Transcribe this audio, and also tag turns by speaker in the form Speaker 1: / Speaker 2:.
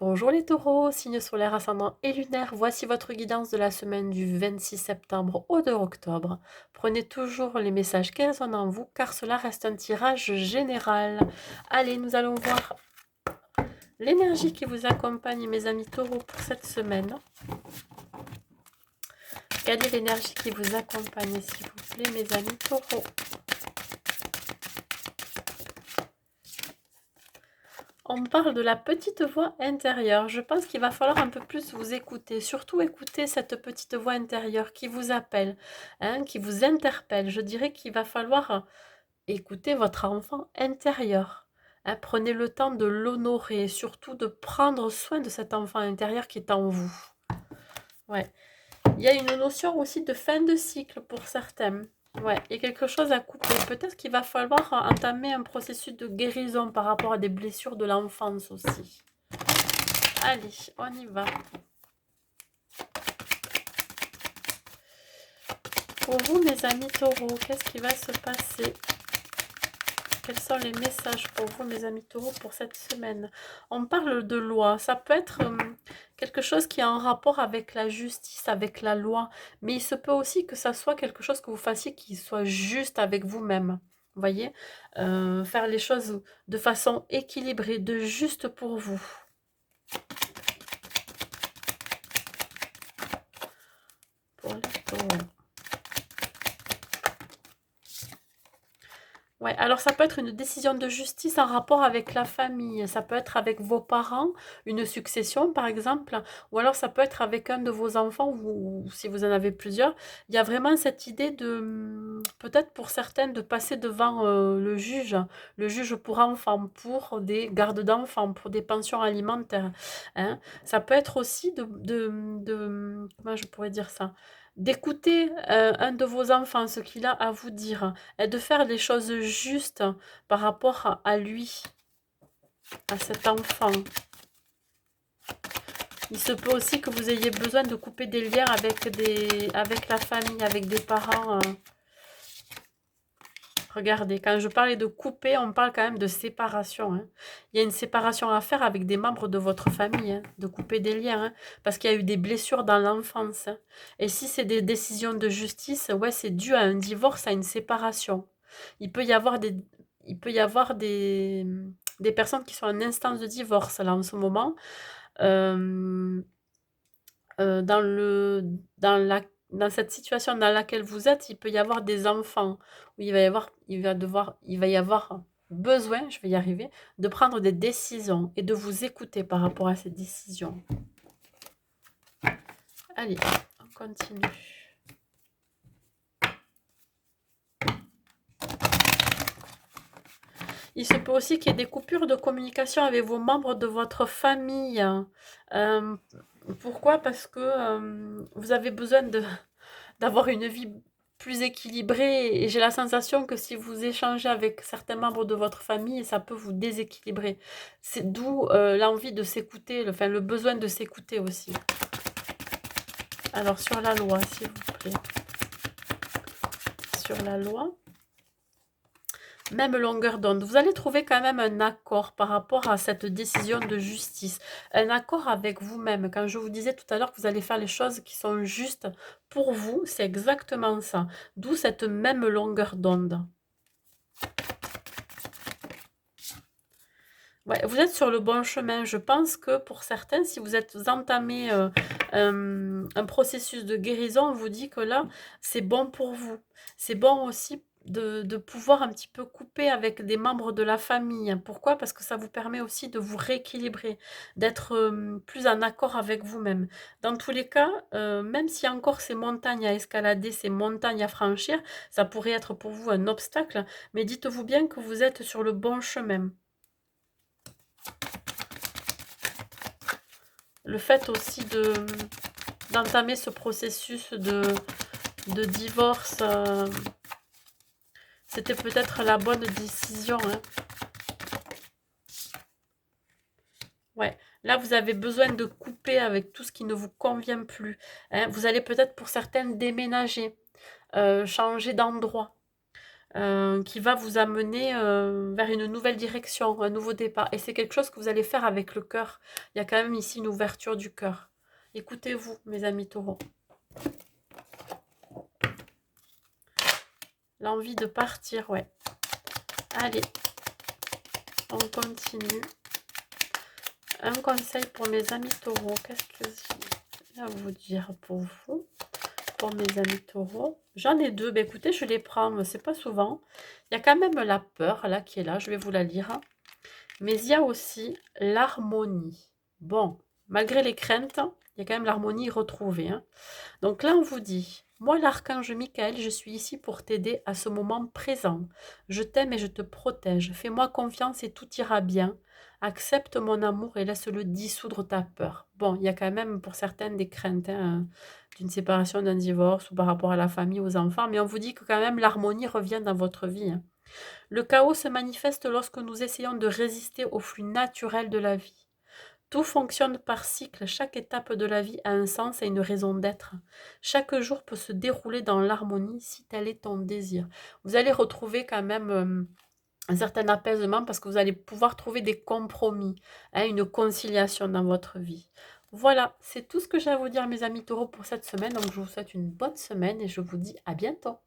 Speaker 1: Bonjour les taureaux, signe solaire ascendant et lunaire, voici votre guidance de la semaine du 26 septembre au 2 octobre. Prenez toujours les messages qui résonnent en vous car cela reste un tirage général. Allez, nous allons voir l'énergie qui vous accompagne mes amis taureaux pour cette semaine. Quelle est l'énergie qui vous accompagne s'il vous plaît mes amis taureaux? On parle de la petite voix intérieure. Je pense qu'il va falloir un peu plus vous écouter. Surtout écouter cette petite voix intérieure qui vous appelle, hein, qui vous interpelle. Je dirais qu'il va falloir écouter votre enfant intérieur. Hein. Prenez le temps de l'honorer, surtout de prendre soin de cet enfant intérieur qui est en vous. Ouais. Il y a une notion aussi de fin de cycle pour certains. Ouais, il y a quelque chose à couper. Peut-être qu'il va falloir entamer un processus de guérison par rapport à des blessures de l'enfance aussi. Allez, on y va. Pour vous, mes amis taureaux, qu'est-ce qui va se passer? Quels sont les messages pour vous, mes amis taureaux, pour cette semaine? On parle de loi. Ça peut être quelque chose qui est en rapport avec la justice, avec la loi. Mais il se peut aussi que ça soit quelque chose que vous fassiez qui soit juste avec vous-même. Vous voyez, faire les choses de façon équilibrée, de juste pour vous. Pour les taureaux. Ouais, alors ça peut être une décision de justice en rapport avec la famille, ça peut être avec vos parents, une succession par exemple, ou alors ça peut être avec un de vos enfants, ou si vous en avez plusieurs. Il y a vraiment cette idée de, peut-être pour certaines, de passer devant le juge pour enfants, pour des gardes d'enfants, pour des pensions alimentaires. Hein. Ça peut être aussi comment je pourrais dire ça? D'écouter un de vos enfants, ce qu'il a à vous dire et de faire les choses justes par rapport à lui, à cet enfant. Il se peut aussi que vous ayez besoin de couper des liens avec la famille, avec des parents. Regardez, quand je parlais de couper, on parle quand même de séparation. Hein. Il y a une séparation à faire avec des membres de votre famille, hein, de couper des liens, hein, parce qu'il y a eu des blessures dans l'enfance. Hein. Et si c'est des décisions de justice, ouais, c'est dû à un divorce, à une séparation. Il peut y avoir des personnes qui sont en instance de divorce là en ce moment. Euh, dans dans cette situation dans laquelle vous êtes, il peut y avoir des enfants où il va y avoir besoin, je vais y arriver, de prendre des décisions et de vous écouter par rapport à ces décisions. Allez, on continue. Il se peut aussi qu'il y ait des coupures de communication avec vos membres de votre famille. Euh, Pourquoi? Parce que vous avez besoin d'avoir une vie plus équilibrée et j'ai la sensation que si vous échangez avec certains membres de votre famille, ça peut vous déséquilibrer. C'est d'où l'envie de s'écouter, le besoin de s'écouter aussi. Alors sur la loi, s'il vous plaît. Sur la loi. Même longueur d'onde. Vous allez trouver quand même un accord par rapport à cette décision de justice. Un accord avec vous-même. Quand je vous disais tout à l'heure que vous allez faire les choses qui sont justes pour vous, c'est exactement ça. D'où cette même longueur d'onde. Ouais, vous êtes sur le bon chemin. Je pense que pour certains, si vous êtes entamé un processus de guérison, on vous dit que là, c'est bon pour vous. C'est bon aussi de pouvoir un petit peu couper avec des membres de la famille. Pourquoi? Parce que ça vous permet aussi de vous rééquilibrer, d'être plus en accord avec vous-même. Dans tous les cas, même s'il y a encore ces montagnes à escalader, ces montagnes à franchir, ça pourrait être pour vous un obstacle, mais dites-vous bien que vous êtes sur le bon chemin. Le fait aussi d'entamer ce processus de divorce, c'était peut-être la bonne décision. Hein. Ouais, là vous avez besoin de couper avec tout ce qui ne vous convient plus. Hein. Vous allez peut-être pour certaines déménager, changer d'endroit. qui va vous amener vers une nouvelle direction, un nouveau départ. Et c'est quelque chose que vous allez faire avec le cœur. Il y a quand même ici une ouverture du cœur. Écoutez-vous, mes amis taureaux. L'envie de partir, ouais. Allez, on continue. Un conseil pour mes amis taureaux. Qu'est-ce que j'ai à vous dire pour vous, pour mes amis taureaux? J'en ai deux. Ben, écoutez, je les prends, c'est pas souvent. Il y a quand même la peur, là, qui est là. Je vais vous la lire. Mais il y a aussi l'harmonie. Bon, malgré les craintes, il y a quand même l'harmonie retrouvée, hein. Donc là, on vous dit, moi l'archange Michael, je suis ici pour t'aider à ce moment présent. Je t'aime et je te protège. Fais-moi confiance et tout ira bien. Accepte mon amour et laisse-le dissoudre ta peur. Bon, il y a quand même pour certaines des craintes, hein, d'une séparation, d'un divorce ou par rapport à la famille, aux enfants, mais on vous dit que quand même l'harmonie revient dans votre vie, hein. Le chaos se manifeste lorsque nous essayons de résister au flux naturel de la vie. Tout fonctionne par cycle, chaque étape de la vie a un sens et une raison d'être. Chaque jour peut se dérouler dans l'harmonie si tel est ton désir. Vous allez retrouver quand même un certain apaisement parce que vous allez pouvoir trouver des compromis, hein, une conciliation dans votre vie. Voilà, c'est tout ce que j'ai à vous dire mes amis taureaux pour cette semaine. Donc je vous souhaite une bonne semaine et je vous dis à bientôt.